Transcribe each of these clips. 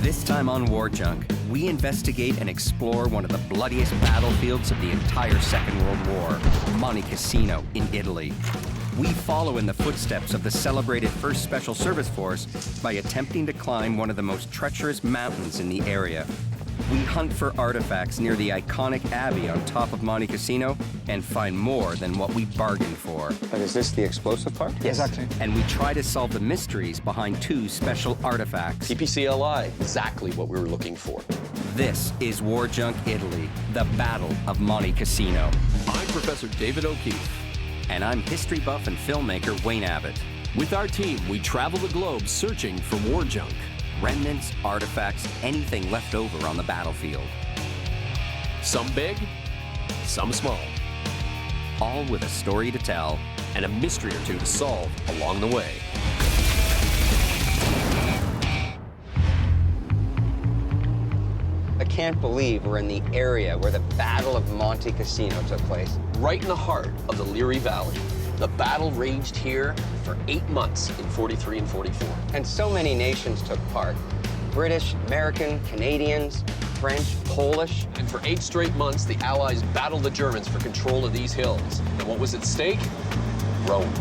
This time on War Junk, we investigate and explore one of the bloodiest battlefields of the entire Second World War, Monte Cassino in Italy. We follow in the footsteps of the celebrated 1st Special Service Force by attempting to climb one of the most treacherous mountains in the area. We hunt for artifacts near the iconic abbey on top of Monte Cassino and find more than what we bargained for. But is this the explosive part? Yes. Exactly. And we try to solve the mysteries behind 2 special artifacts. PPCLI, exactly what we were looking for. This is War Junk Italy, the Battle of Monte Cassino. I'm Professor David O'Keefe. And I'm history buff and filmmaker Wayne Abbott. With our team, we travel the globe searching for war junk. Remnants, artifacts, anything left over on the battlefield. Some big, some small. All with a story to tell. And a mystery or two to solve along the way. I can't believe we're in the area where the Battle of Monte Cassino took place. Right in the heart of the Liri Valley. The battle raged here for 8 months in 43 and 44. And so many nations took part. British, American, Canadians, French, Polish. And for 8 straight months, the Allies battled the Germans for control of these hills. And what was at stake? Rome.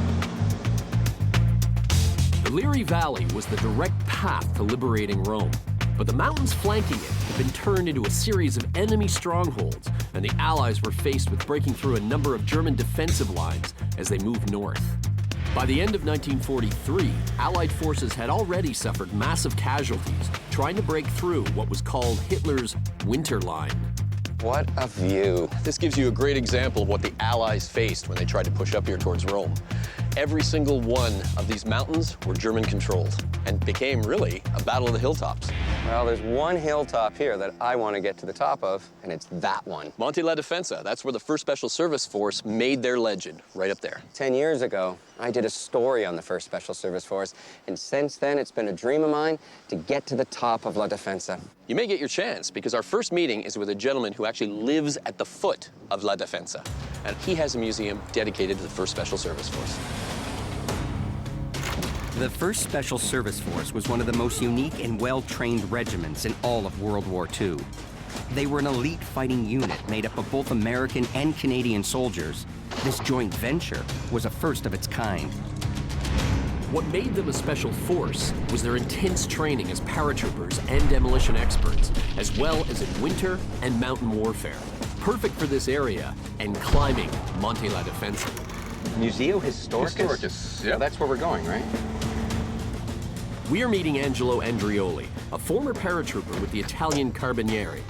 The Liri Valley was the direct path to liberating Rome. But the mountains flanking it had been turned into a series of enemy strongholds, and the Allies were faced with breaking through a number of German defensive lines as they moved north. By the end of 1943, Allied forces had already suffered massive casualties trying to break through what was called Hitler's Winter Line. What a view. This gives you a great example of what the Allies faced when they tried to push up here towards Rome. Every single one of these mountains were German-controlled and became really a battle of the hilltops. Well, there's one hilltop here that I want to get to the top of, and it's that one. Monte La Defensa, that's where the 1st Special Service Force made their legend, right up there. 10 years ago, I did a story on the 1st Special Service Force, and since then, it's been a dream of mine to get to the top of La Defensa. You may get your chance, because our first meeting is with a gentleman who actually lives at the foot of La Defensa, and he has a museum dedicated to the 1st Special Service Force. The 1st Special Service Force was one of the most unique and well-trained regiments in all of World War II. They were an elite fighting unit made up of both American and Canadian soldiers. This joint venture was a first of its kind. What made them a special force was their intense training as paratroopers and demolition experts, as well as in winter and mountain warfare. Perfect for this area and climbing Monte La Defensa. Museo Historicus? Yeah. That's where we're going, right? We are meeting Angelo Andrioli, a former paratrooper with the Italian Carabinieri.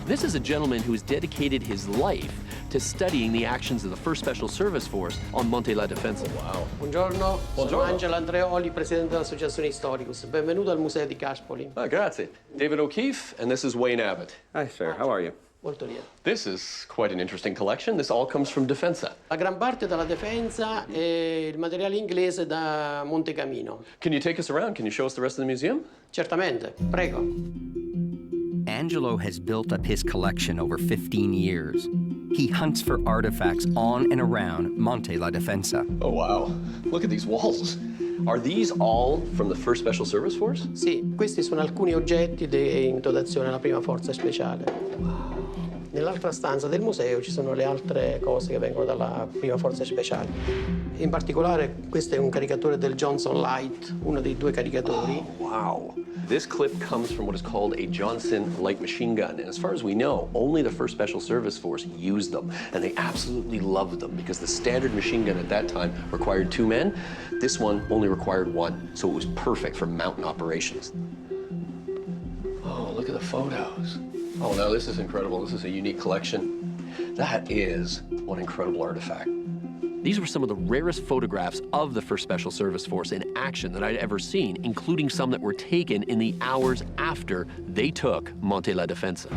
This is a gentleman who has dedicated his life to studying the actions of the 1st Special Service Force on Monte La Defensa. Wow. Buongiorno, Buongiorno. sono Angelo Andreoli, presidente dell'Associazione Historicus. Benvenuto al Museo di Caspoli. Grazie. David O'Keefe, and this is Wayne Abbott. Hi, sir. How are you? Molto lieto. This is quite an interesting collection. This all comes from Defensa. La gran parte della Defensa è il materiale inglese da Monte Cassino. Can you take us around? Can you show us the rest of the museum? Certamente, prego. Angelo has built up his collection over 15 years. He hunts for artifacts on and around Monte La Defensa. Oh, wow. Look at these walls. Are these all from the 1st Special Service Force? Sì, questi sono alcuni oggetti in dotazione alla prima forza speciale. Nell'altra stanza del museo ci sono le altre cose che vengono dalla prima forza speciale. In particolare, questo è un caricatore del Johnson Light, uno dei 2 caricatori. Oh, wow. This clip comes from what is called a Johnson light machine gun. And as far as we know, only the 1st Special Service Force used them. And they absolutely loved them because the standard machine gun at that time required 2 men. This one only required 1. So it was perfect for mountain operations. Oh, look at the photos. Oh, no, this is incredible. This is a unique collection. That is one incredible artifact. These were some of the rarest photographs of the 1st Special Service Force in action that I'd ever seen, including some that were taken in the hours after they took Monte La Defensa.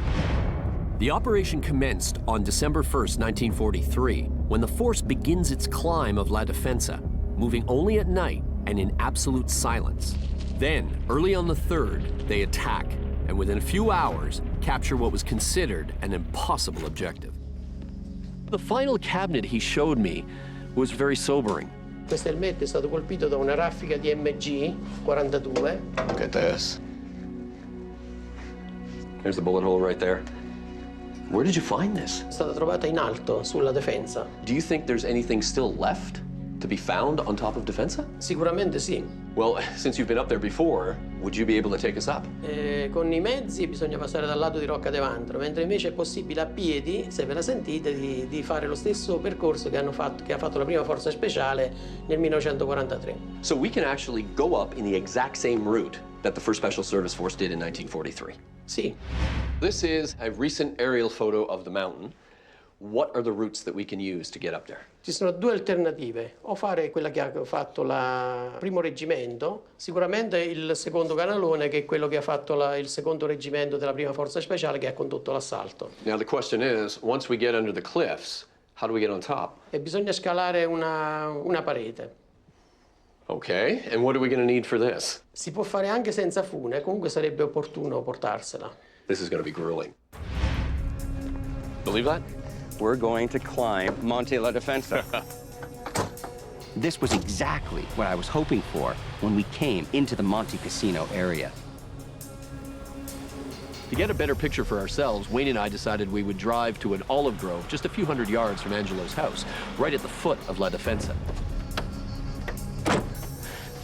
The operation commenced on December 1st, 1943, when the force begins its climb of La Defensa, moving only at night and in absolute silence. Then, early on the 3rd, they attack, and within a few hours, capture what was considered an impossible objective. The final cabinet he showed me was very sobering. Questo elmetto è stato colpito da una raffica di MG 42. Look at this. There's the bullet hole right there. Where did you find this? È stata trovata in alto, sulla Defensa. Do you think there's anything still left to be found on top of Defensa? Sicuramente sì. Well, since you've been up there before, would you be able to take us up? Con i mezzi bisogna passare dal lato di Rocca Devantro, mentre invece è possibile a piedi, se ve la sentite, di fare lo stesso percorso che ha fatto la prima forza speciale nel 1943. So we can actually go up in the exact same route that the 1st Special Service Force did in 1943. Sì. This is a recent aerial photo of the mountain. What are the routes that we can use to get up there? Ci sono due alternative, o fare quella che ha fatto il primo reggimento, sicuramente il secondo canalone, che è quello che ha fatto il secondo reggimento della prima forza speciale, che ha condotto l'assalto. Now the question is, once we get under the cliffs, how do we get on top? E bisogna scalare una parete. Okay, and what are we going to need for this? Si può fare anche senza fune, comunque sarebbe opportuno portarsela. This is going to be grueling. Believe that? We're going to climb Monte la Defensa. This was exactly what I was hoping for when we came into the Monte Cassino area. To get a better picture for ourselves, Wayne and I decided we would drive to an olive grove just a few hundred yards from Angelo's house, right at the foot of La Defensa.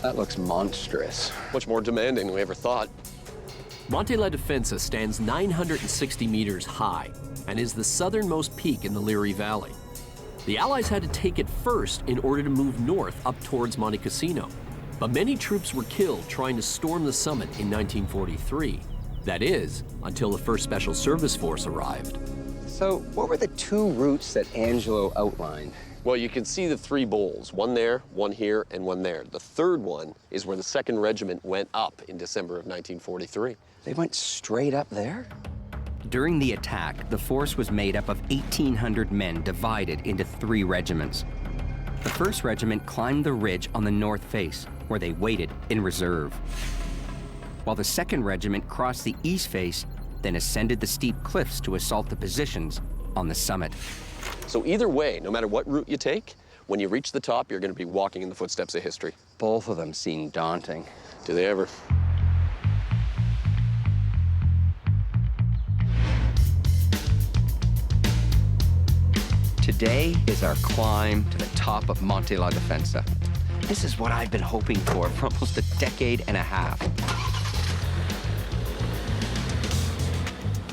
That looks monstrous. Much more demanding than we ever thought. Monte La Defensa stands 960 meters high and is the southernmost peak in the Liri Valley. The Allies had to take it first in order to move north up towards Monte Cassino. But many troops were killed trying to storm the summit in 1943. That is, until the 1st Special Service Force arrived. So, what were the two routes that Angelo outlined? Well, you can see the 3 bowls, one there, one here, and one there. The 3rd one is where the 2nd Regiment went up in December of 1943. They went straight up there? During the attack, the force was made up of 1,800 men divided into 3 regiments. The 1st Regiment climbed the ridge on the north face, where they waited in reserve, while the 2nd Regiment crossed the east face, then ascended the steep cliffs to assault the positions on the summit. So either way, no matter what route you take, when you reach the top, you're going to be walking in the footsteps of history. Both of them seem daunting. Do they ever? Today is our climb to the top of Monte la Defensa. This is what I've been hoping for almost a decade and a half.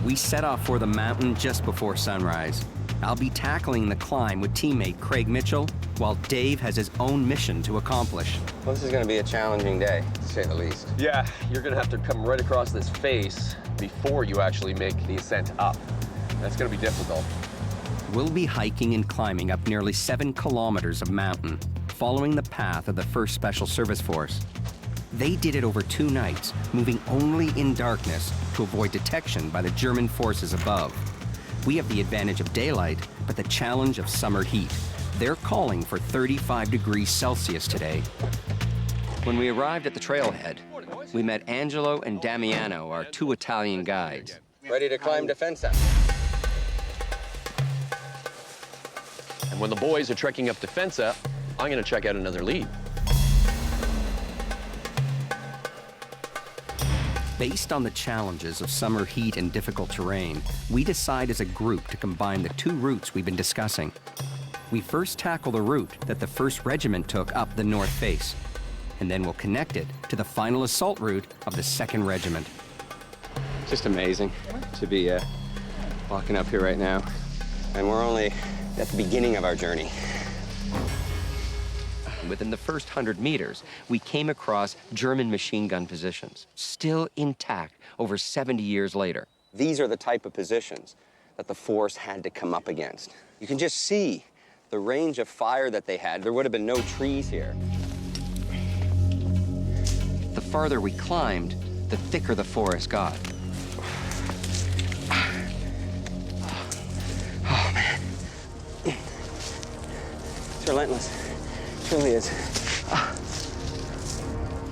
We set off for the mountain just before sunrise. I'll be tackling the climb with teammate Craig Mitchell, while Dave has his own mission to accomplish. Well, this is going to be a challenging day, to say the least. Yeah, you're going to have to come right across this face before you actually make the ascent up. That's going to be difficult. We'll be hiking and climbing up nearly 7 kilometers of mountain, following the path of the 1st Special Service Force. They did it over 2 nights, moving only in darkness to avoid detection by the German forces above. We have the advantage of daylight, but the challenge of summer heat. They're calling for 35 degrees Celsius today. When we arrived at the trailhead, we met Angelo and Damiano, our 2 Italian guides. Ready to climb Defensa? And when the boys are trekking up Defensa, I'm going to check out another lead. Based on the challenges of summer heat and difficult terrain, we decide as a group to combine the 2 routes we've been discussing. We first tackle the route that the 1st Regiment took up the north face, and then we'll connect it to the final assault route of the 2nd Regiment. Just amazing to be walking up here right now. And we're only at the beginning of our journey. Within the first 100 meters, we came across German machine gun positions, still intact over 70 years later. These are the type of positions that the force had to come up against. You can just see the range of fire that they had. There would have been no trees here. The farther we climbed, the thicker the forest got. Oh, man. It's relentless. It really is.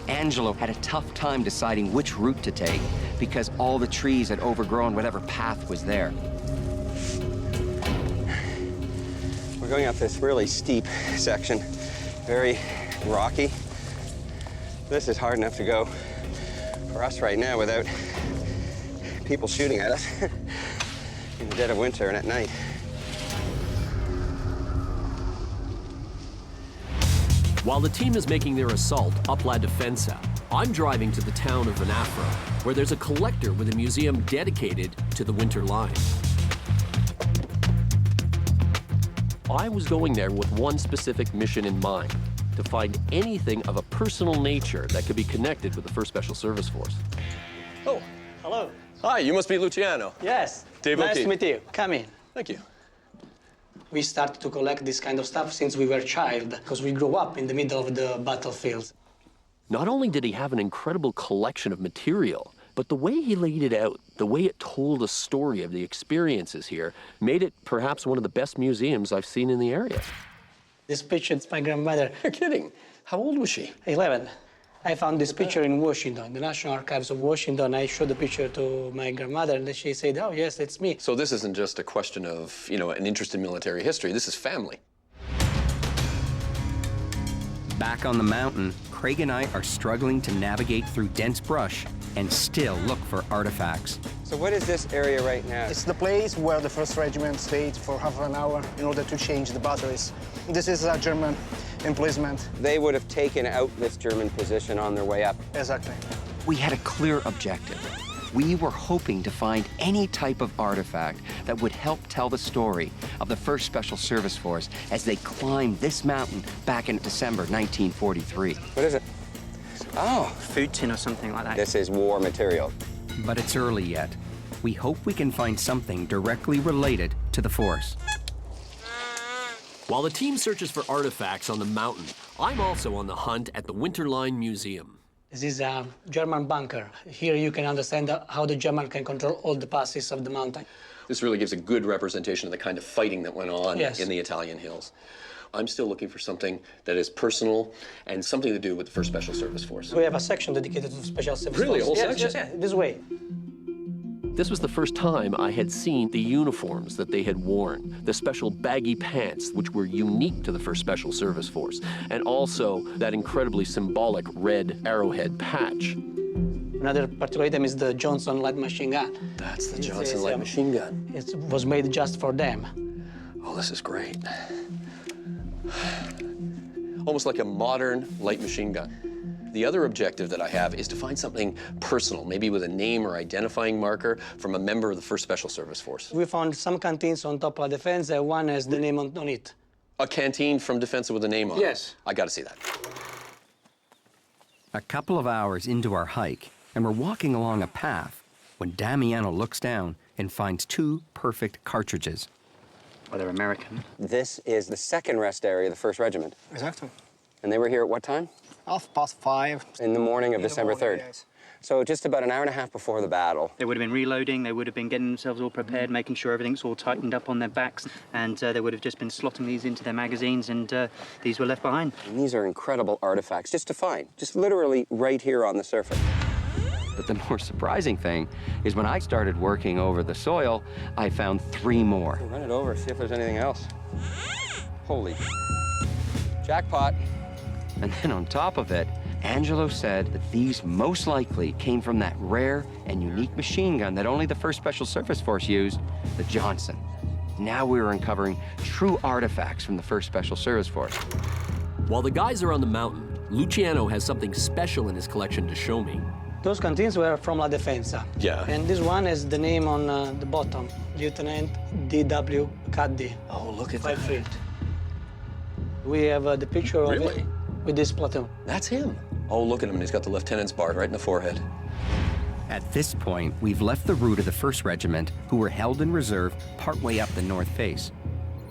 Angelo had a tough time deciding which route to take because all the trees had overgrown whatever path was there. We're going up this really steep section, very rocky. This is hard enough to go for us right now without people shooting at us in the dead of winter and at night. While the team is making their assault up La Defensa, I'm driving to the town of Venafro, where there's a collector with a museum dedicated to the winter line. I was going there with one specific mission in mind, to find anything of a personal nature that could be connected with the 1st Special Service Force. Oh, hello. Hi, you must be Luciano. Yes. Dave nice O'Keefe. to meet you. Come in. Thank you. We started to collect this kind of stuff since we were a child, because we grew up in the middle of the battlefields. Not only did he have an incredible collection of material, but the way he laid it out, the way it told a story of the experiences here, made it perhaps one of the best museums I've seen in the area. This picture is my grandmother, You're kidding. How old was she? 11. I found this picture in Washington, the National Archives of Washington. I showed the picture to my grandmother, and she said, oh, yes, it's me. So this isn't just a question of, an interest in military history. This is family. Back on the mountain, Craig and I are struggling to navigate through dense brush and still look for artifacts. So what is this area right now? It's the place where the 1st Regiment stayed for half an hour in order to change the batteries. This is a German emplacement. They would have taken out this German position on their way up. Exactly. We had a clear objective. We were hoping to find any type of artifact that would help tell the story of the 1st Special Service Force as they climbed this mountain back in December 1943. What is it? Oh, Food tin or something like that. this is war material. But it's early yet. We hope we can find something directly related to the force. While the team searches for artifacts on the mountain, I'm also on the hunt at the Winterline Museum. This is a German bunker. Here you can understand how the German can control all the passes of the mountain. This really gives a good representation of the kind of fighting that went on Yes. in the Italian hills. I'm still looking for something that is personal and something to do with the 1st Special Service Force. We have a section dedicated to special service. Really? A whole Yes, section? yes, this way. This was the first time I had seen the uniforms that they had worn, the special baggy pants, which were unique to the 1st Special Service Force, and also that incredibly symbolic red arrowhead patch. Another particular item is the Johnson light machine gun. That's the It's- Johnson it's, light machine gun. It was made just for them. Oh, this is great. Almost like a modern light machine gun. The other objective that I have is to find something personal, maybe with a name or identifying marker from a member of the 1st Special Service Force. We found some canteens on top of the fence, and one has the name on it. A canteen from Defensa with a name on it. Yes. I gotta see that. A couple of hours into our hike, and we're walking along a path when Damiano looks down and finds 2 perfect cartridges. Well, they're American. This is the 2nd rest area of the 1st Regiment. Exactly. And they were here at what time? 5:30. In the morning of In the December morning, 3rd. yes. So just about an hour and a half before the battle. They would have been reloading, they would have been getting themselves all prepared, making sure everything's all tightened up on their backs, and they would have just been slotting these into their magazines, and these were left behind. And these are incredible artifacts just to find, just literally right here on the surface. But the more surprising thing is when I started working over the soil, I found 3 more. Run it over, see if there's anything else. Holy jackpot. And then on top of it, Angelo said that these most likely came from that rare and unique machine gun that only the 1st Special Service Force used, the Johnson. Now we were uncovering true artifacts from the 1st Special Service Force. While the guys are on the mountain, Luciano has something special in his collection to show me. Those canteens were from La Defensa. Yeah. And this one has the name on the bottom, Lieutenant D.W. Caddy. Oh, look at 5 feet. We have the picture of Really? it with this platoon. That's him. Oh, look at him, and he's got the lieutenant's bar right in the forehead. At this point, we've left the route of the 1st Regiment, who were held in reserve partway up the north face.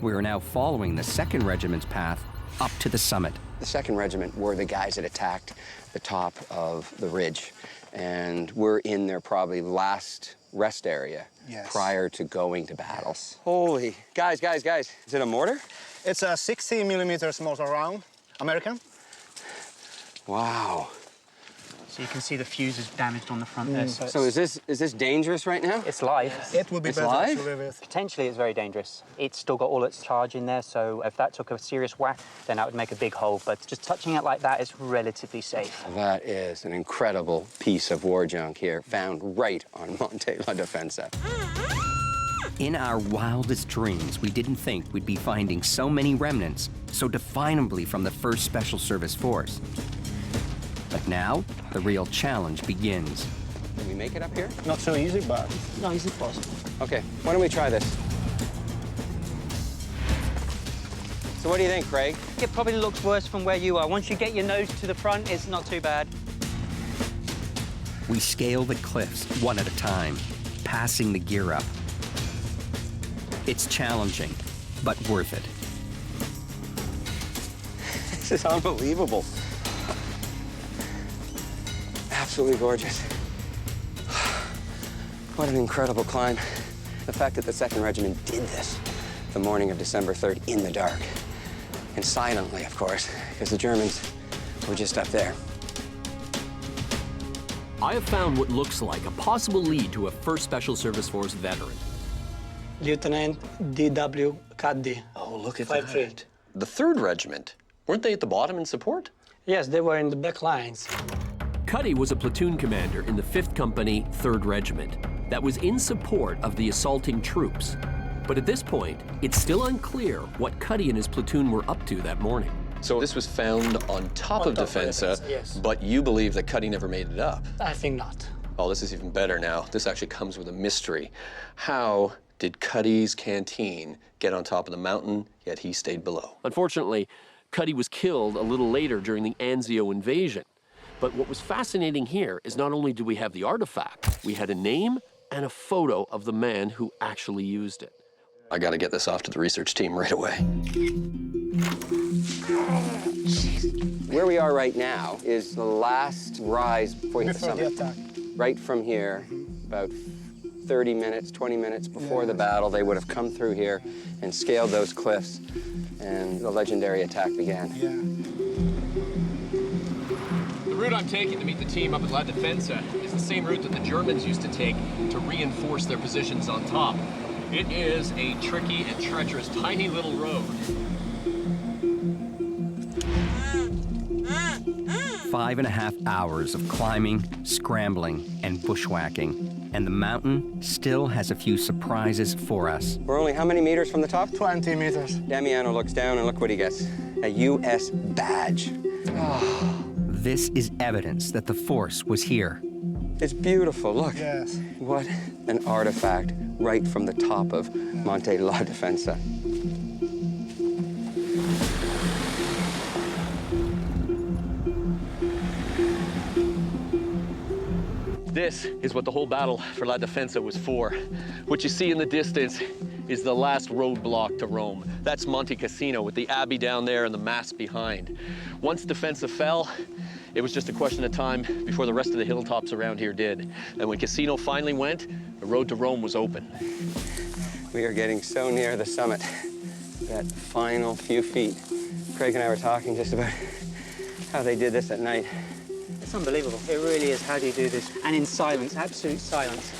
We are now following the 2nd Regiment's path up to the summit. The 2nd Regiment were the guys that attacked the top of the ridge. And we're in their probably last rest area Yes. prior to going to battle. Holy, guys. Is it a mortar? It's a 60 millimeter mortar round, American. Wow. So you can see the fuse is damaged on the front there. So is this dangerous right now? It's live. It would be It's better live? to live with. Potentially, it's very dangerous. It's still got all its charge in there, so if that took a serious whack, then that would make a big hole. But just touching it like that is relatively safe. That is an incredible piece of war junk here, found right on Monte La Defensa. In our wildest dreams, we didn't think we'd be finding so many remnants so definably from the 1st Special Service Force. But now, the real challenge begins. Can we make it up here? Not so easy, but No, is it possible? Okay, why don't we try this? So what do you think, Craig? It probably looks worse from where you are. Once you get your nose to the front, it's not too bad. We scale the cliffs one at a time, passing the gear up. It's challenging, but worth it. This is unbelievable. Absolutely gorgeous. What an incredible climb. The fact that the 2nd Regiment did this the morning of December 3rd in the dark. And silently, of course, because the Germans were just up there. I have found what looks like a possible lead to a 1st Special Service Force veteran. Lieutenant D.W. Cuddy. Oh, look at 5'3". that. The 3rd Regiment, weren't they at the bottom in support? Yes, they were in the back lines. Cuddy was a platoon commander in the 5th Company, 3rd Regiment, that was in support of the assaulting troops. But at this point, it's still unclear what Cuddy and his platoon were up to that morning. So this was found on top of Defensa, yes. but you believe that Cuddy never made it up. I think not. Oh, this is even better now. This actually comes with a mystery. How did Cuddy's canteen get on top of the mountain, yet he stayed below? Unfortunately, Cuddy was killed a little later during the Anzio invasion. But what was fascinating here is not only do we have the artifact, we had a name and a photo of the man who actually used it. I gotta get this off to the research team right away. Where we are right now is the last rise before you hit the before the summit. attack. Right from here, about 30 minutes, 20 minutes before the battle, they would have come through here and scaled those cliffs, and the legendary attack began. Yeah. The route I'm taking to meet the team up at La Defensa is the same route that the Germans used to take to reinforce their positions on top. It is a tricky and treacherous, tiny little road. 5.5 hours of climbing, scrambling, and bushwhacking. And the mountain still has a few surprises for us. We're only how many meters from the top? 20 meters. Damiano looks down and look what he gets. A U.S. badge. This is evidence that the force was here. It's beautiful, look. Yes. What an artifact right from the top of Monte La Defensa. This is what the whole battle for La Defensa was for. What you see in the distance is the last roadblock to Rome. That's Monte Cassino with the abbey down there and the mass behind. Once Defensa fell, it was just a question of time before the rest of the hilltops around here did. And when Cassino finally went, the road to Rome was open. We are getting so near the summit. That final few feet. Craig and I were talking just about how they did this at night. It's unbelievable. It really is. How do you do this? And in silence, absolute silence.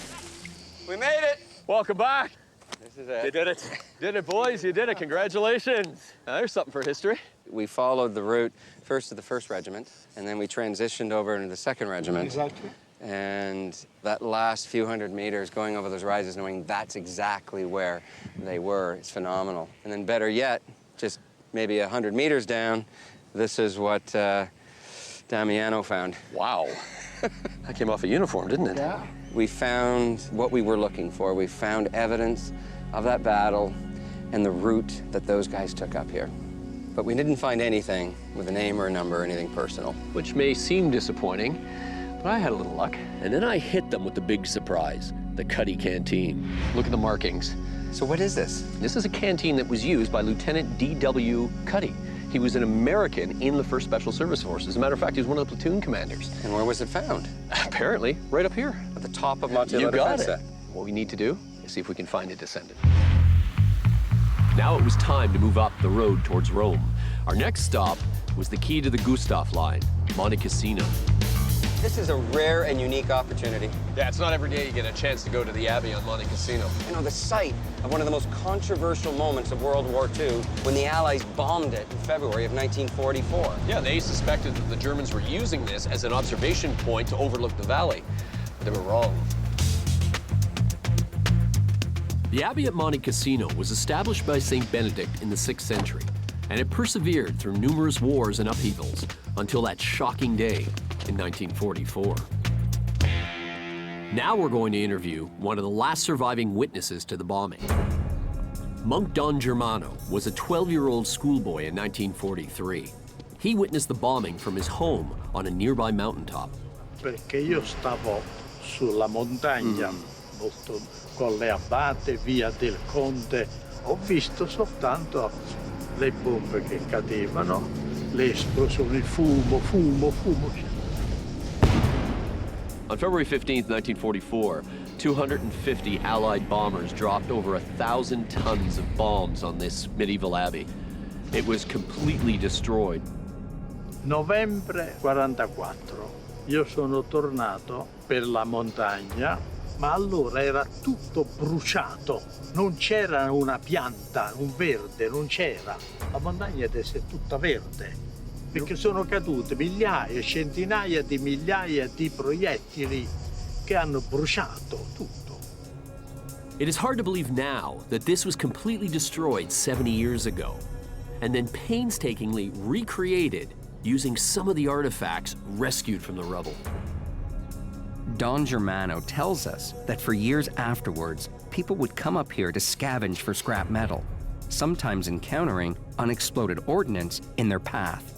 We made it! Welcome back. This is it. You did it. Did it, boys. You did it. Congratulations. There's something for history. We followed the route first to the 1st Regiment, and then we transitioned over into the 2nd Regiment. Exactly. And that last few hundred meters going over those rises, knowing that's exactly where they were, it's phenomenal. And then better yet, just maybe 100 meters down, this is what Damiano found. Wow. That came off a uniform, didn't it? Yeah. We found what we were looking for. We found evidence of that battle and the route that those guys took up here. But we didn't find anything with a name or a number or anything personal. Which may seem disappointing, but I had a little luck. And then I hit them with the big surprise, the Cuddy Canteen. Look at the markings. So what is this? This is a canteen that was used by Lieutenant D.W. Cuddy. He was an American in the 1st Special Service Force. As a matter of fact, he was one of the platoon commanders. And where was it found? Apparently, right up here. At the top of Monte La You got Defensa. it. What we need to do is see if we can find a descendant. Now it was time to move up the road towards Rome. Our next stop was the key to the Gustav line, Monte Cassino. This is a rare and unique opportunity. Yeah, it's not every day you get a chance to go to the Abbey on Monte Cassino. You know, the site of one of the most controversial moments of World War II when the Allies bombed it in February of 1944. Yeah, they suspected that the Germans were using this as an observation point to overlook the valley. But they were wrong. The Abbey at Monte Cassino was established by St. Benedict in the 6th century, and it persevered through numerous wars and upheavals until that shocking day in 1944. Now we're going to interview one of the last surviving witnesses to the bombing. Monk Don Germano was a 12-year-old schoolboy in 1943. He witnessed the bombing from his home on a nearby mountaintop. Perché io stavo sulla montagna, molto Colle Abbate, via del Conte. Ho visto soltanto le bombe che cadevano, le esplosioni, fumo. On February 15, 1944, 250 Allied bombers dropped over 1,000 tons of bombs on this medieval abbey. It was completely destroyed. Novembre 44. Io sono tornato per la montagna, ma allora era tutto bruciato. Non c'era una pianta, un verde, non c'era. La montagna adesso è tutta verde. Perché sono cadute migliaia, centinaia di migliaia di proiettili che hanno bruciato tutto. It is hard to believe now that this was completely destroyed 70 years ago, and then painstakingly recreated using some of the artifacts rescued from the rubble. Don Germano tells us that for years afterwards, people would come up here to scavenge for scrap metal, sometimes encountering unexploded ordnance in their path.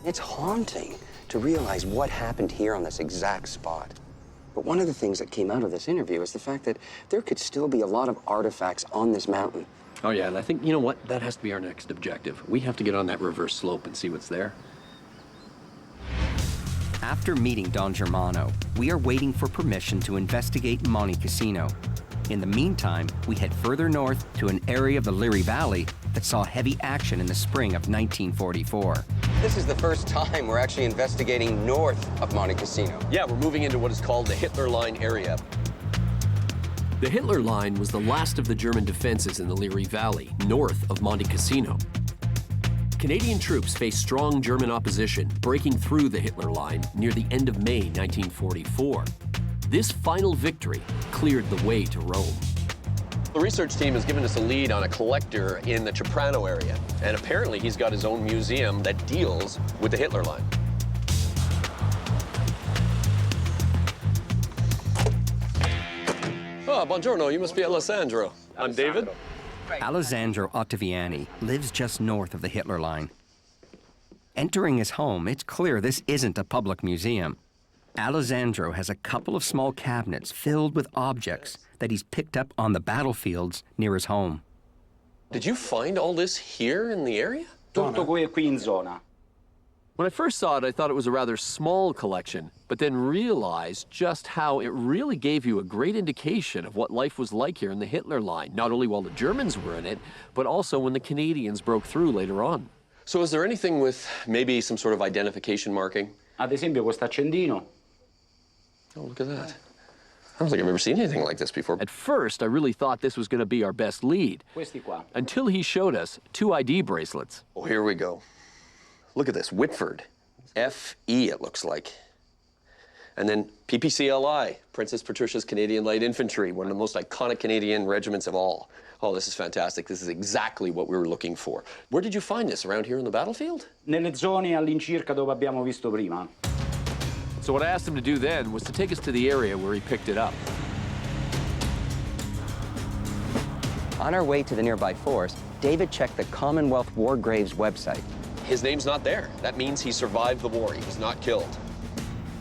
It's haunting to realize what happened here on this exact spot. But one of the things that came out of this interview is the fact that there could still be a lot of artifacts on this mountain. Oh yeah, and I think, you know what? That has to be our next objective. We have to get on that reverse slope and see what's there. After meeting Don Germano, we are waiting for permission to investigate Monte Cassino. In the meantime, we head further north to an area of the Liri Valley that saw heavy action in the spring of 1944. This is the first time we're actually investigating north of Monte Cassino. Yeah, we're moving into what is called the Hitler Line area. The Hitler Line was the last of the German defenses in the Liri Valley, north of Monte Cassino. Canadian troops faced strong German opposition, breaking through the Hitler Line near the end of May 1944. This final victory cleared the way to Rome. The research team has given us a lead on a collector in the Ceprano area, and apparently he's got his own museum that deals with the Hitler Line. Oh, buongiorno, you must be Alessandro. I'm David. Alessandro Ottaviani lives just north of the Hitler Line. Entering his home, it's clear this isn't a public museum. Alessandro has a couple of small cabinets filled with objects that he's picked up on the battlefields near his home. Did you find all this here in the area? Tutto qui in zona. When I first saw it, I thought it was a rather small collection, but then realized just how it really gave you a great indication of what life was like here in the Hitler Line, not only while the Germans were in it, but also when the Canadians broke through later on. So is there anything with maybe some sort of identification marking? Ad esempio questo accendino. Oh, look at that. I don't think I've ever seen anything like this before. At first, I really thought this was going to be our best lead, Questi qua. until he showed us 2 ID bracelets. Oh, here we go. Look at this, Whitford. FE, it looks like. And then PPCLI, Princess Patricia's Canadian Light Infantry, one of the most iconic Canadian regiments of all. Oh, this is fantastic. This is exactly what we were looking for. Where did you find this? Around here in the battlefield? Nelle zone all'incirca dove abbiamo visto prima. So what I asked him to do then was to take us to the area where he picked it up. On our way to the nearby forest, David checked the Commonwealth War Graves website. His name's not there. That means he survived the war. He was not killed.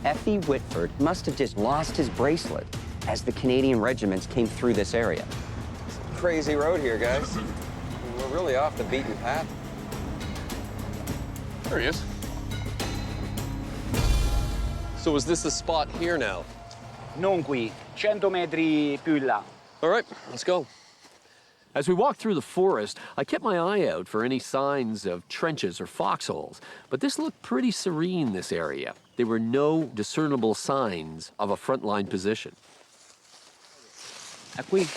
F.E. Whitford must have just lost his bracelet as the Canadian regiments came through this area. Crazy road here, guys. We're really off the beaten path. There he is. So is this the spot here now? Non qui, 100 metri più in là. All right, let's go. As we walked through the forest, I kept my eye out for any signs of trenches or foxholes, but this looked pretty serene, this area. there were no discernible signs of a frontline position. È qui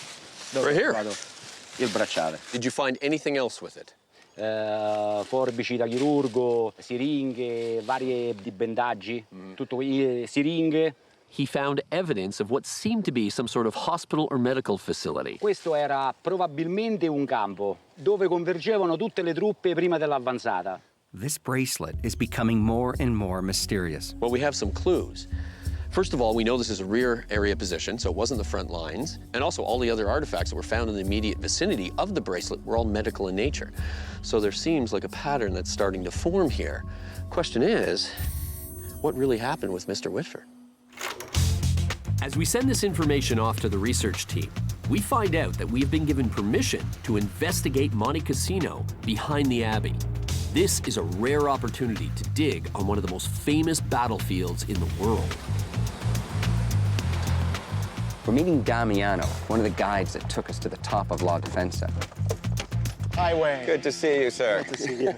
dove Right here. vado il bracciale. Did you find anything else with it? Forbici da chirurgo, siringhe, varie di bendaggi, tutto siringhe. He found evidence of what seemed to be some sort of hospital or medical facility. Questo era probabilmente un campo dove convergevano tutte le truppe prima dell'avanzata. This bracelet is becoming more and more mysterious. Well, we have some clues. First of all, we know this is a rear area position, so it wasn't the front lines. And also, all the other artifacts that were found in the immediate vicinity of the bracelet were all medical in nature. So there seems like a pattern that's starting to form here. Question is, what really happened with Mr. Whitford? As we send this information off to the research team, we find out that we've been given permission to investigate Monte Cassino behind the Abbey. This is a rare opportunity to dig on one of the most famous battlefields in the world. We're meeting Damiano, one of the guides that took us to the top of La Defensa. Hi, Wayne. Good to see you, sir. Good to see you.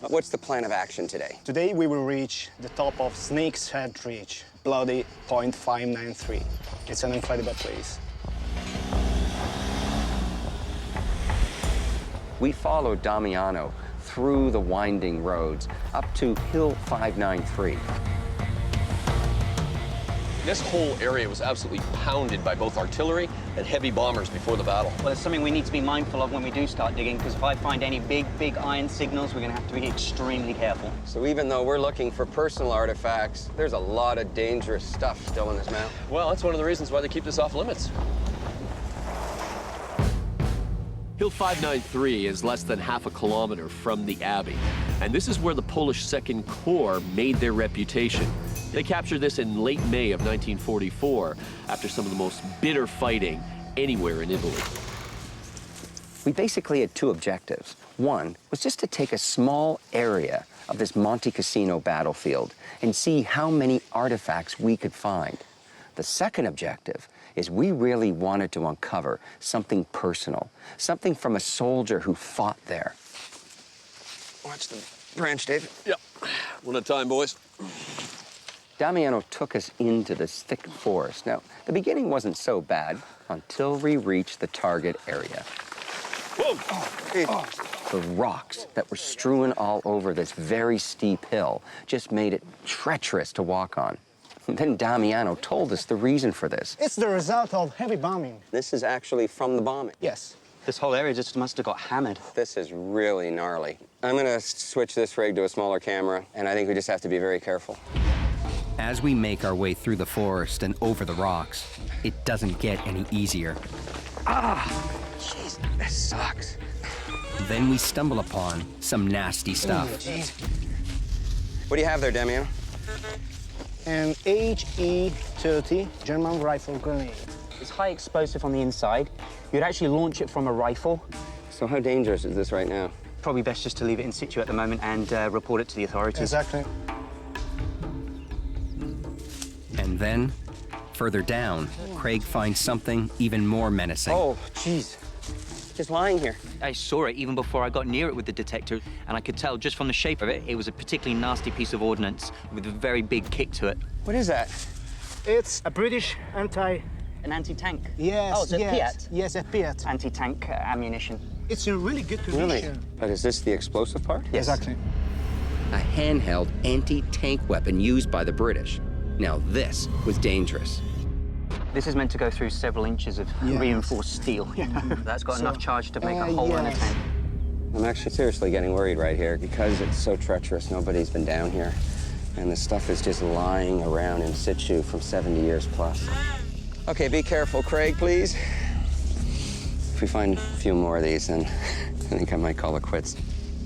What's the plan of action today? Today we will reach the top of Snake's Head Ridge, bloody point 593. It's an incredible place. We followed Damiano through the winding roads up to Hill 593. This whole area was absolutely pounded by both artillery and heavy bombers before the battle. Well, it's something we need to be mindful of when we do start digging, because if I find any big iron signals, we're going to have to be extremely careful. So even though we're looking for personal artifacts, there's a lot of dangerous stuff still in this mountain. Well, that's one of the reasons why they keep this off limits. Hill 593 is less than half a kilometer from the Abbey, and this is where the Polish Second Corps made their reputation. They captured this in late May of 1944 after some of the most bitter fighting anywhere in Italy. We basically had two objectives. One was just to take a small area of this Monte Cassino battlefield and see how many artifacts we could find. The second objective is we really wanted to uncover something personal, something from a soldier who fought there. Watch the branch, David. Yep. One at a time, boys. Damiano took us into this thick forest. Now, the beginning wasn't so bad until we reached the target area. Whoa! The rocks that were strewn all over this very steep hill just made it treacherous to walk on. And then Damiano told us the reason for this. It's the result of heavy bombing. This is actually from the bombing. Yes. This whole area just must have got hammered. This is really gnarly. I'm gonna switch this rig to a smaller camera, and I think we just have to be very careful. As we make our way through the forest and over the rocks, it doesn't get any easier. Jeez, this sucks. Then we stumble upon some nasty stuff. What do you have there, Damiano? An HE03 German rifle grenade. It's high explosive on the inside. You'd actually launch it from a rifle. So how dangerous is this right now? Probably best just to leave it in situ at the moment and report it to the authorities. Exactly. And then, further down, Craig finds something even more menacing. Oh, jeez. Just lying here. I saw it even before I got near it with the detector, and I could tell just from the shape of it, it was a particularly nasty piece of ordnance with a very big kick to it. What is that? It's a British An anti-tank? Yes, Oh, it's a yes. Piat? Yes, a Piat. Anti-tank ammunition. It's in really good condition. Really? But is this the explosive part? Yes. Exactly. A handheld anti-tank weapon used by the British. Now this was dangerous. This is meant to go through several inches of Yes. reinforced steel. That's got enough charge to make a hole in a yes. tank. I'm actually seriously getting worried right here because it's so treacherous. Nobody's been down here. And the stuff is just lying around in situ from 70 years plus. Okay, be careful, Craig, please. If we find a few more of these, then I think I might call it quits.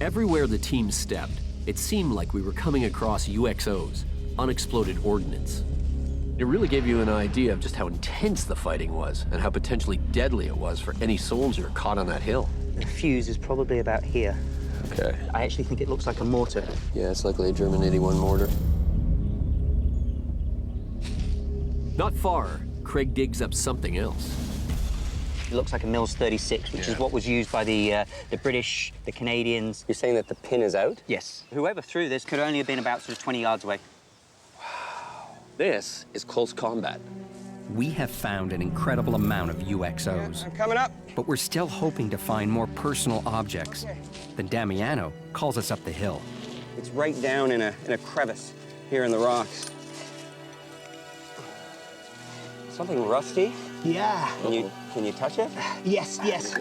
Everywhere the team stepped, it seemed like we were coming across UXOs, unexploded ordnance. It really gave you an idea of just how intense the fighting was and how potentially deadly it was for any soldier caught on that hill. The fuse is probably about here. Okay. I actually think it looks like a mortar. Yeah, it's likely a German 81 mortar. Not far, Craig digs up something else. It looks like a Mills 36, which is what was used by the British, the Canadians. You're saying that the pin is out? Yes. Whoever threw this could only have been about sort of 20 yards away. This is close combat. We have found an incredible amount of UXOs. I'm coming up. But we're still hoping to find more personal objects. Then Damiano calls us up the hill. It's right down in a crevice here in the rocks. Something rusty? Yeah. Can you touch it? Yes, yes.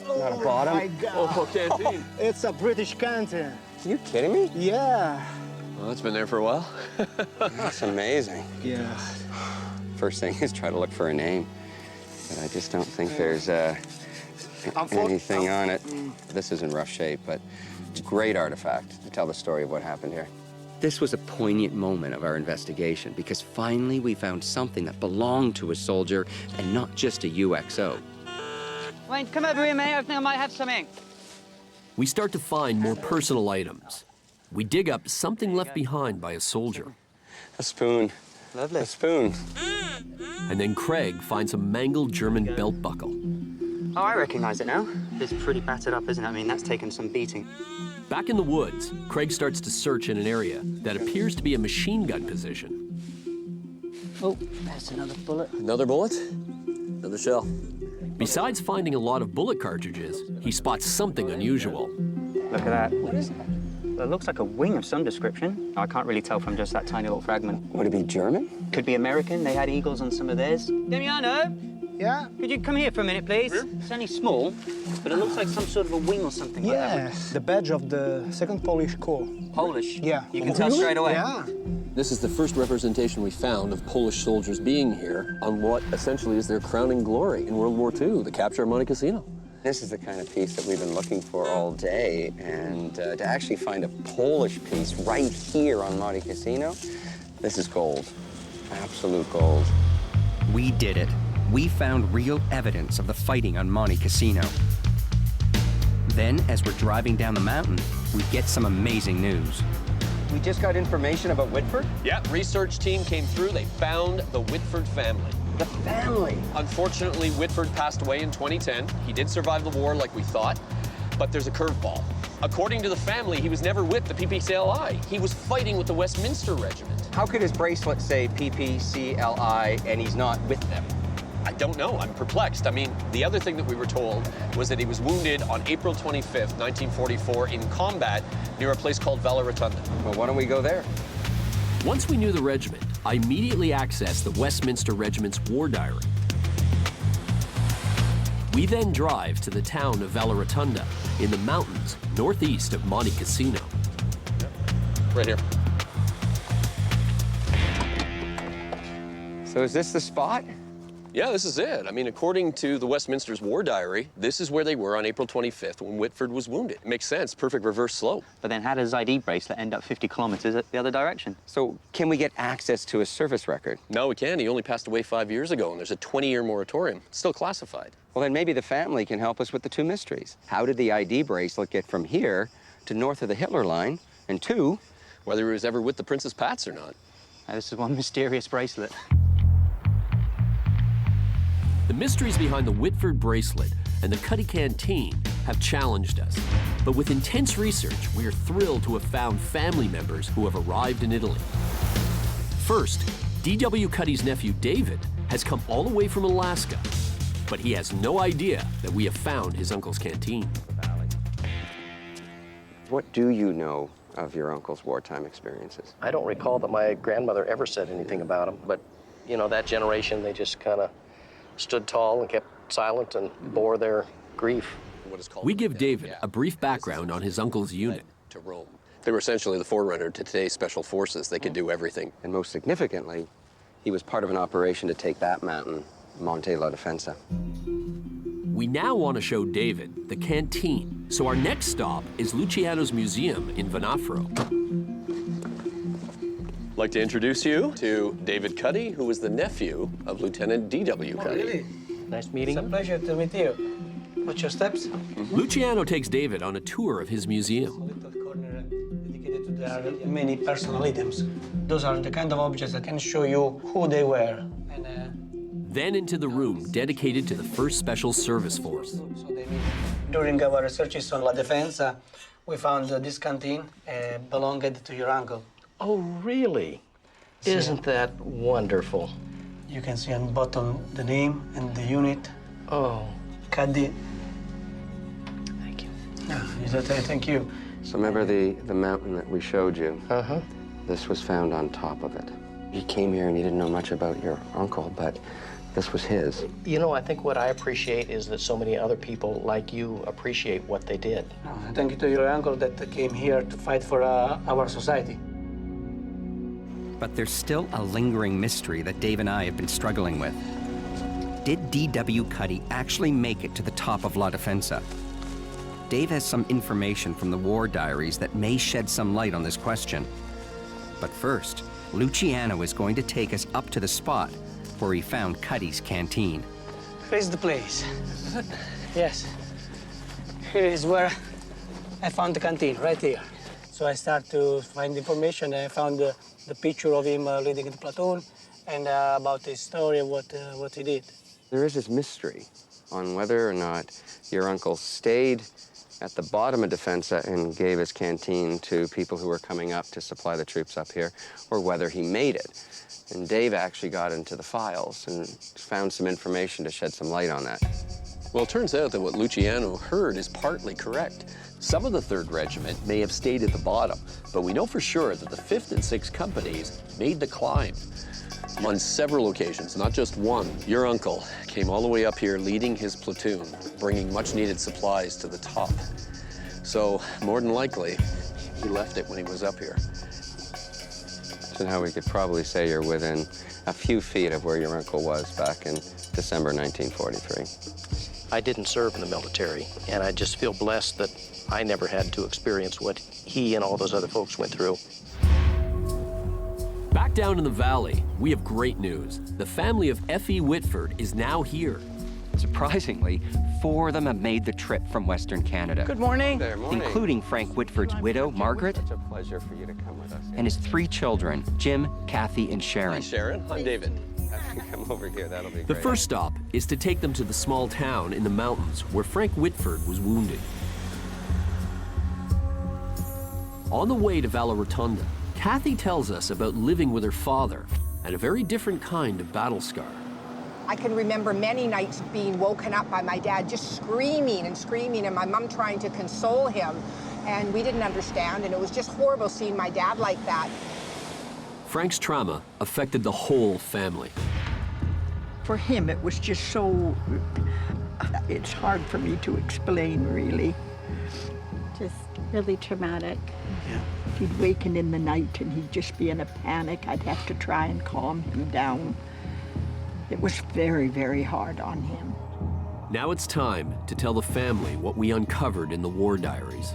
Not a bottom? My God. Canteen. It's a British canteen. Are you kidding me? Yeah. Well, it's been there for a while. That's amazing. Yeah. First thing is try to look for a name. But I just don't think there's anything on it. This is in rough shape, but it's a great artifact to tell the story of what happened here. This was a poignant moment of our investigation because finally we found something that belonged to a soldier and not just a UXO. Wayne, come over here, mate. I think I might have something. We start to find more personal items. We dig up something left behind by a soldier. A spoon. Lovely. A spoon. And then Craig finds a mangled German belt buckle. Oh, I recognize it now. It's pretty battered up, isn't it? I mean, that's taken some beating. Back in the woods, Craig starts to search in an area that appears to be a machine gun position. Oh, there's another bullet. Another bullet? Another shell. Besides finding a lot of bullet cartridges, he spots something unusual. Look at that. What is that? It looks like a wing of some description. I can't really tell from just that tiny little fragment. Would it be German? Could be American. They had eagles on some of theirs. Damiano, Yeah? could you come here for a minute, please? It's only small, but it looks like some sort of a wing or something like that. Yes. The badge of the 2nd Polish Corps. Polish? Yeah. You can tell straight away. Yeah. This is the first representation we found of Polish soldiers being here on what essentially is their crowning glory in World War II, the capture of Monte Cassino. This is the kind of piece that we've been looking for all day, and to actually find a Polish piece right here on Monte Cassino, this is gold. Absolute gold. We did it. We found real evidence of the fighting on Monte Cassino. Then, as we're driving down the mountain, we get some amazing news. We just got information about Whitford? Yeah, research team came through. They found the Whitford family. The family? Unfortunately, Whitford passed away in 2010. He did survive the war like we thought, but there's a curveball. According to the family, he was never with the PPCLI. He was fighting with the Westminster Regiment. How could his bracelet say PPCLI and he's not with them? I don't know. I'm perplexed. I mean, the other thing that we were told was that he was wounded on April 25th, 1944 in combat near a place called Vella Rotunda. Well, why don't we go there? Once we knew the regiment, I immediately accessed the Westminster Regiment's war diary. We then drive to the town of Vella Rotunda in the mountains northeast of Monte Cassino. Right here. So is this the spot? Yeah, this is it. I mean, according to the Westminster's war diary, this is where they were on April 25th when Whitford was wounded. It makes sense, perfect reverse slope. But then how does his ID bracelet end up 50 kilometers the other direction? So can we get access to his service record? No, we can't. He only passed away 5 years ago, and there's a 20-year moratorium. It's still classified. Well, then maybe the family can help us with the two mysteries. How did the ID bracelet get from here to north of the Hitler line? And two, whether he was ever with the Princess Pats or not. Now, this is one mysterious bracelet. The mysteries behind the Whitford bracelet and the Cuddy Canteen have challenged us. But with intense research, we are thrilled to have found family members who have arrived in Italy. First, D.W. Cuddy's nephew, David, has come all the way from Alaska, but he has no idea that we have found his uncle's canteen. What do you know of your uncle's wartime experiences? I don't recall that my grandmother ever said anything about him, but, you know, that generation, they just kind of stood tall and kept silent and bore their grief. We give David a brief background on his uncle's unit. To Rome. They were essentially the forerunner to today's special forces. They could do everything. And most significantly, he was part of an operation to take that mountain, Monte la Defensa. We now want to show David the canteen, so our next stop is Luciano's museum in Venafro. I'd like to introduce you to David Cuddy, who was the nephew of Lieutenant D.W. Cuddy. Really? Nice meeting you. It's a pleasure to meet you. What's your steps? Luciano takes David on a tour of his museum. Little corner dedicated to their many personal items. Those are the kind of objects that can show you who they were. And, Then into the room dedicated to the 1st Special Service Force. during our researches on La Defensa, we found this canteen belonged to your uncle. Oh, really? Isn't that wonderful? You can see on the bottom the name and the unit. Oh, Caddy. thank you. Thank you. So remember the mountain that we showed you? Uh-huh. This was found on top of it. He came here and he didn't know much about your uncle, but this was his. You know, I think what I appreciate is that so many other people like you appreciate what they did. Thank you to your uncle that came here to fight for our society. But there's still a lingering mystery that Dave and I have been struggling with. Did D.W. Cuddy actually make it to the top of La Defensa? Dave has some information from the war diaries that may shed some light on this question. But first, Luciano is going to take us up to the spot where he found Cuddy's canteen. Here's the place. Yes. Here is where I found the canteen, right here. So I start to find information, and I found the picture of him leading the platoon and about his story of what he did. There is this mystery on whether or not your uncle stayed at the bottom of Defensa and gave his canteen to people who were coming up to supply the troops up here, or whether he made it. And Dave actually got into the files and found some information to shed some light on that. Well, it turns out that what Luciano heard is partly correct. Some of the 3rd Regiment may have stayed at the bottom, but we know for sure that the 5th and 6th companies made the climb. On several occasions, not just one, your uncle came all the way up here leading his platoon, bringing much-needed supplies to the top. So, more than likely, he left it when he was up here. So now we could probably say you're within a few feet of where your uncle was back in December 1943. I didn't serve in the military, and I just feel blessed that I never had to experience what he and all those other folks went through. Back down in the valley, we have great news. The family of F.E. Whitford is now here. Surprisingly, 4 of them have made the trip from Western Canada. Good morning. There, morning. Including Frank Whitford's widow, Margaret, Such a pleasure for you to come with us. and his 3 children, Jim, Kathy, and Sharon. Hi, Sharon. I'm David. Come over here, that'll be great. The first stop is to take them to the small town in the mountains where Frank Whitford was wounded. On the way to Valle Rotonda, Kathy tells us about living with her father and a very different kind of battle scar. I can remember many nights being woken up by my dad just screaming and screaming, and my mom trying to console him, and we didn't understand, and it was just horrible seeing my dad like that. Frank's trauma affected the whole family. For him, it was just so, it's hard for me to explain, really. Just really traumatic. Yeah. He'd waken in the night and he'd just be in a panic. I'd have to try and calm him down. It was very, very hard on him. Now it's time to tell the family what we uncovered in the war diaries.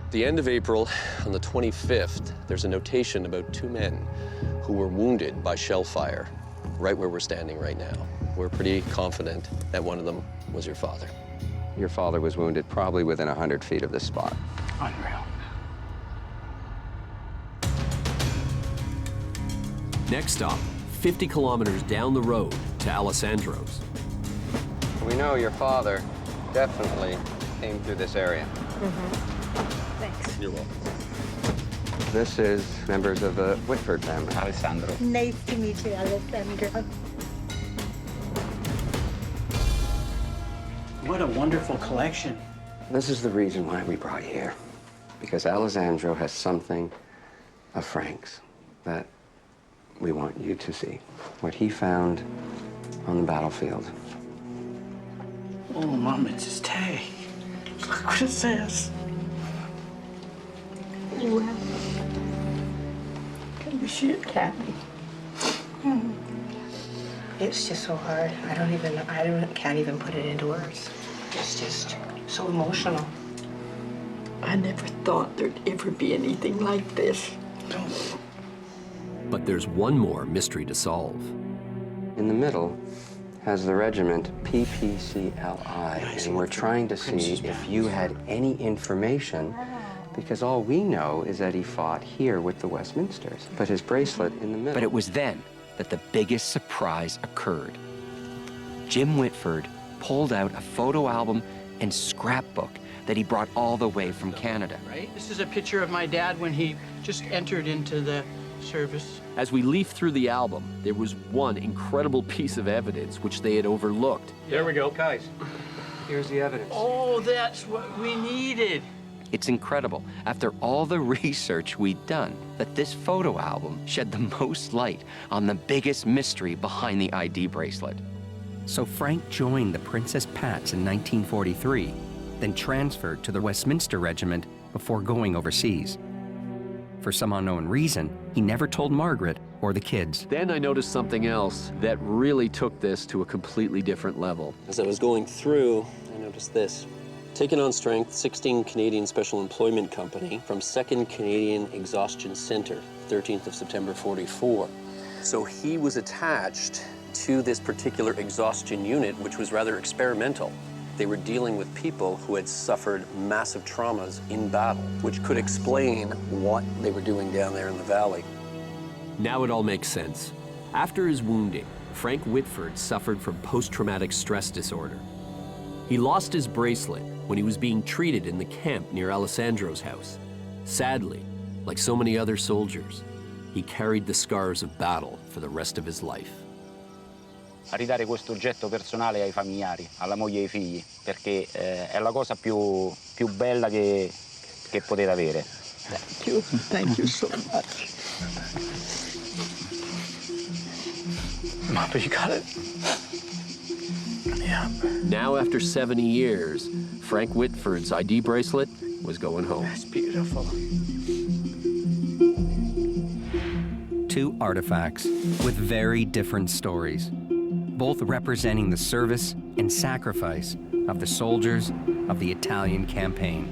At the end of April, on the 25th, there's a notation about 2 men who were wounded by shell fire right where we're standing right now. We're pretty confident that one of them was your father. Your father was wounded probably within 100 feet of this spot. Unreal. Next stop, 50 kilometers down the road to Alessandro's. We know your father definitely came through this area. Thanks. You're welcome. This is members of the Whitford family. Alessandro. Nice to meet you, Alessandro. What a wonderful collection. This is the reason why we brought you here. Because Alessandro has something of Frank's that we want you to see. What he found on the battlefield. Oh, Mom, it's his tag. Look what it says. Well, can you see it, Kathy? It's just so hard. Can't even put it into words. It's just so emotional. I never thought there'd ever be anything like this. But there's one more mystery to solve. In the middle has the regiment PPCLI, and we're trying to see if you had any information, because all we know is that he fought here with the Westminsters, but his bracelet in the middle. But it was then that the biggest surprise occurred. Jim Whitford pulled out a photo album and scrapbook that he brought all the way from Canada. Right? This is a picture of my dad when he just entered into the service. As we leafed through the album, there was one incredible piece of evidence which they had overlooked. There we go. Guys, here's the evidence. Oh, that's what we needed. It's incredible, after all the research we'd done, that this photo album shed the most light on the biggest mystery behind the ID bracelet. So Frank joined the Princess Pats in 1943, then transferred to the Westminster Regiment before going overseas. For some unknown reason, he never told Margaret or the kids. Then I noticed something else that really took this to a completely different level. As I was going through, I noticed this. Taken on strength, 16 Canadian Special Employment Company from 2nd Canadian Exhaustion Center, 13th of September 44. So he was attached to this particular exhaustion unit, which was rather experimental. They were dealing with people who had suffered massive traumas in battle, which could explain what they were doing down there in the valley. Now it all makes sense. After his wounding, Frank Whitford suffered from post-traumatic stress disorder. He lost his bracelet when he was being treated in the camp near Alessandro's house. Sadly, like so many other soldiers, he carried the scars of battle for the rest of his life. A ridare questo oggetto personale ai familiari, alla moglie e ai figli, perché è la cosa più bella che potete avere. Thank you so much. Mama, you got it? Yeah. Now, after 70 years, Frank Whitford's ID bracelet was going home. That's beautiful. Two artifacts with very different stories, both representing the service and sacrifice of the soldiers of the Italian campaign.